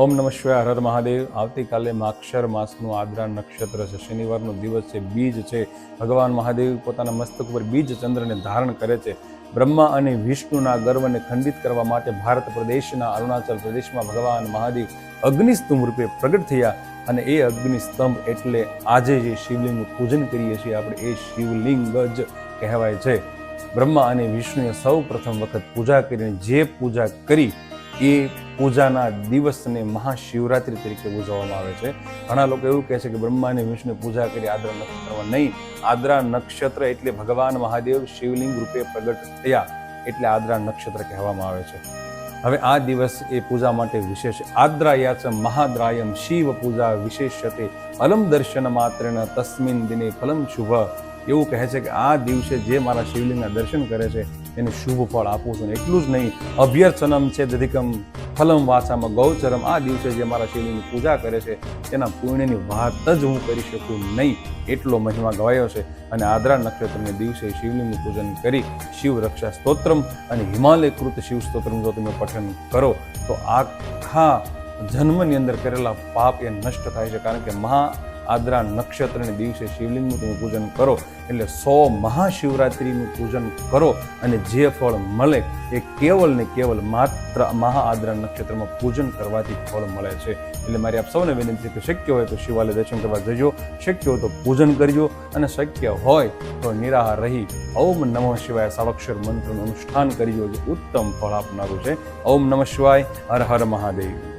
ઓમ નમઃ શિવાય. હર હર મહાદેવ. આવતીકાલે માક્ષર માસનું આદ્રા નક્ષત્ર છે, શનિવારનો દિવસ છે, બીજ છે. ભગવાન મહાદેવ પોતાના મસ્તક ઉપર બીજ ચંદ્રને ધારણ કરે છે. બ્રહ્મા અને વિષ્ણુના ગર્વને ખંડિત કરવા માટે ભારત પ્રદેશના અરુણાચલ પ્રદેશમાં ભગવાન મહાદેવ અગ્નિસ્તંભ રૂપે પ્રગટ થયા. અને એ અગ્નિસ્તંભ એટલે આજે જે શિવલિંગનું પૂજન કરીએ છીએ આપણે, એ શિવલિંગ જ કહેવાય છે. બ્રહ્મા અને વિષ્ણુએ સૌ પ્રથમ વખત પૂજા કરીને જે પૂજા કરી એ પૂજાના દિવસને મહાશિવરાત્રિ તરીકે ઉજવવામાં આવે છે. ઘણા લોકો એવું કહે છે કે બ્રહ્મા અને વિષ્ણુ પૂજા કરી આદ્રા નક્ષત્રમાં. નહીં, આદ્રા નક્ષત્ર એટલે ભગવાન મહાદેવ શિવલિંગ રૂપે પ્રગટ થયા એટલે આદ્રા નક્ષત્ર કહેવામાં આવે છે. હવે આ દિવસ એ પૂજા માટે વિશેષ. આદ્રાયાચ મહાદ્રાયમ શિવ પૂજા વિશેષ્યતે ફલમ દર્શન માત્રેણ તસ્મિન દિને ફલમ શુભ. એવું કહે છે કે આ દિવસે જે મારા શિવલિંગના દર્શન કરે છે એને શુભ ફળ આપું છું. એટલું જ નહીં, અભ્યર્ચનમ છે દધિકમ ફલમ વાચામાં ગૌચરમ. આ દિવસે જે મારા શિવલિંગની પૂજા કરે છે તેના પુણ્યની વાત જ હું કરી શકું નહીં, એટલો મહિમા ગવાયો છે. અને આદ્રા નક્ષત્રને દિવસે શિવલિંગનું પૂજન કરી શિવ રક્ષા સ્તોત્રમ અને હિમાલયકૃત શિવ સ્તોત્રમ જો તમે પઠન કરો તો આખા જન્મની અંદર કરેલા પાપ એ નષ્ટ થાય છે. કારણ કે આદ્રા નક્ષત્રને દિવસે શિવલિંગનું તમે પૂજન કરો એટલે 100 મહાશિવરાત્રિનું પૂજન કરો અને જે ફળ મળે એ કેવલ ને કેવલ માત્ર આદ્રા નક્ષત્રમાં પૂજન કરવાથી ફળ મળે છે. એટલે મારી આપ સૌને વિનંતી છે કે શક્ય હોય તો શિવાલય દર્શન કરવા જજો, શક્ય હોય તો પૂજન કરજો, અને શક્ય હોય તો નિરાહાર રહી ઓમ નમઃ શિવાય સાવક્ષર મંત્રનું અનુષ્ઠાન કરજો, જે ઉત્તમ ફળ આપનારું છે. ઓમ નમઃ શિવાય. હર હર મહાદેવ.